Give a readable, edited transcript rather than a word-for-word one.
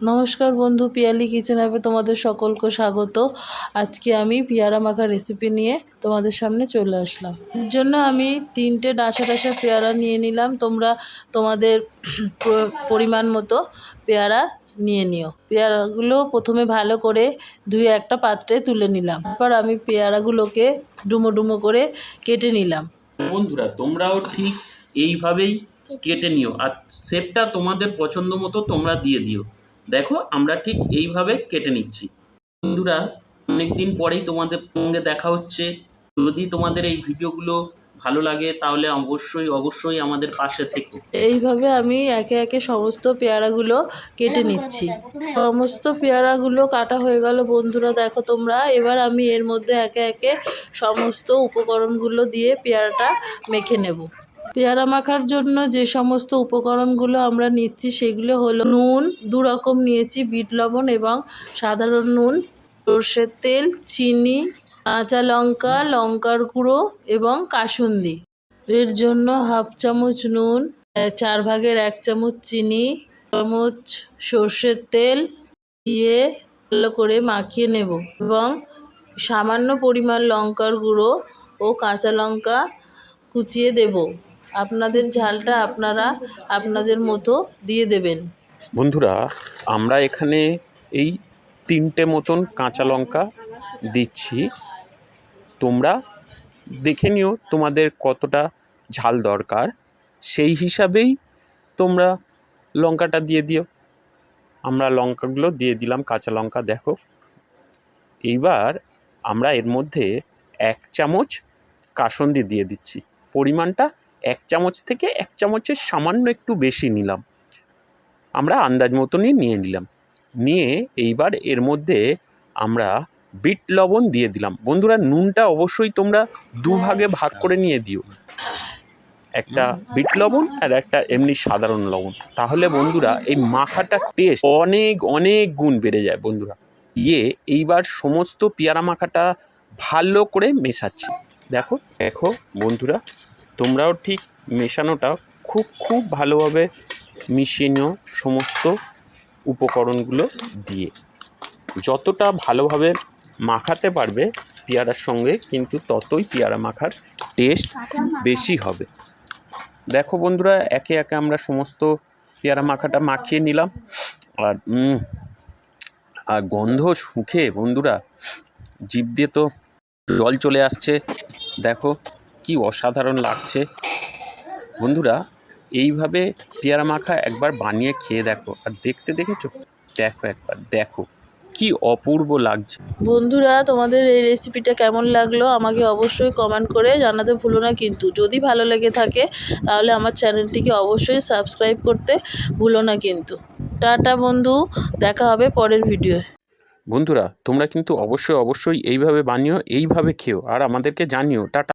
নমস্কার বন্ধু, পিয়ালি কিচেন অ্যাপে তোমাদের সকলকে স্বাগত। আজকে আমি পেয়ারা মাখা রেসিপি নিয়ে তোমাদের সামনে চলে আসলাম। এর জন্য আমি 3টে ডাঁশা পেয়ারা নিয়ে নিলাম। তোমরা তোমাদের পরিমাণ মতো পেয়ারা নিয়ে নিও। পেয়ারাগুলো প্রথমে ভালো করে ধুয়ে একটা পাত্রে তুলে নিলাম। তারপর আমি পেয়ারাগুলোকে ডুমো ডুমো করে কেটে নিলাম। বন্ধুরা, তোমরাও ঠিক এইভাবেই কেটে নিও, আর শেপটা তোমাদের পছন্দ মতো তোমরা দিয়ে দিও। দেখো, আমরা ঠিক এইভাবে কেটে নিচ্ছি। বন্ধুরা, অনেকদিন পরেই তোমাদের সঙ্গে দেখা হচ্ছে। যদি তোমাদের এই ভিডিওগুলো ভালো লাগে তাহলে অবশ্যই আমাদের পাশে থেকো। এইভাবে আমি একে একে সমস্ত পেয়ারাগুলো কেটে নিচ্ছি। সমস্ত পেয়ারাগুলো কাটা হয়ে গেল বন্ধুরা, দেখো তোমরা। এবার আমি এর মধ্যে একে একে সমস্ত উপকরণগুলো দিয়ে পেয়ারাটা মেখে নেব। পেয়ারা মাখার জন্য যে সমস্ত উপকরণগুলো আমরা নিচ্ছি সেগুলো হলো নুন 2 রকম নিয়েছি, বিট লবণ এবং সাধারণ নুন, সর্ষের তেল, চিনি, কাঁচা লঙ্কা, লঙ্কার গুঁড়ো এবং কাসুন্দি। এর জন্য 1/2 চামচ নুন, 4 ভাগের 1 চামচ চিনি, চামচ সর্ষের তেল দিয়ে ভালো করে মাখিয়ে নেব এবং সামান্য পরিমাণ লঙ্কার গুঁড়ো ও কাঁচা লঙ্কা কুচিয়ে দেব। আপনাদের ঝালটা আপনারা আপনাদের মতো দিয়ে দেবেন। বন্ধুরা, আমরা এখানে এই 3টে মতন কাঁচা লঙ্কা দিচ্ছি। তোমরা দেখে নিও তোমাদের কতটা ঝাল দরকার, সেই হিসাবেই তোমরা লঙ্কাটা দিয়ে দিও। আমরা লঙ্কাগুলো দিয়ে দিলাম, কাঁচা লঙ্কা। দেখো, এইবার আমরা এর মধ্যে 1 চামচ কাসুন্দি দিয়ে দিচ্ছি। পরিমাণটা 1 চামচ থেকে 1 চামচের সামান্য একটু বেশি নিলাম, আমরা আন্দাজ মতনই নিয়ে নিলাম। নিয়ে এইবার এর মধ্যে আমরা বিট লবণ দিয়ে দিলাম। বন্ধুরা, নুনটা অবশ্যই তোমরা 2 ভাগে ভাগ করে নিয়ে দিও, একটা বিট লবণ আর একটা এমনি সাধারণ লবণ। তাহলে বন্ধুরা এই মাখাটার টেস্ট অনেক গুণ বেড়ে যায় বন্ধুরা। দিয়ে এইবার সমস্ত পেয়ারা মাখাটা ভালো করে মেশাচ্ছি। দেখো দেখো বন্ধুরা, তোমরাও ঠিক মেশানোটা খুব ভালোভাবে মিশিয়ে নিও সমস্ত উপকরণগুলো দিয়ে। যতটা ভালোভাবে মাখাতে পারবে পেয়ারার সঙ্গে, কিন্তু ততই পেয়ারা মাখার টেস্ট বেশি হবে। দেখো বন্ধুরা, একে একে আমরা সমস্ত পেয়ারা মাখাটা মাখিয়ে নিলাম। আর গন্ধ শুঁকে বন্ধুরা জিভ দিয়ে তো জল চলে আসছে। দেখো কি অসাধারণ লাগছে। বন্ধুরা, এইভাবে পেয়ারা মাখা একবার বানিয়ে খেয়ে দেখো, আর দেখতে দেখেছো? দেখো একবার, দেখো কি অপূর্ব লাগছে। বন্ধুরা, তোমাদের এই রেসিপিটা কেমন লাগলো আমাকে অবশ্যই কমেন্ট করে জানাতে ভুলো না। কিন্তু যদি ভালো লেগে থাকে তাহলে আমার চ্যানেলটিকে অবশ্যই সাবস্ক্রাইব করতে ভুলো না কিন্তু। টাটা বন্ধু, দেখা হবে পরের ভিডিও। বন্ধুরা, তোমরা কিন্তু অবশ্যই এইভাবে বানিও, এইভাবে খেও, আর আমাদেরকে জানিও। টাটা।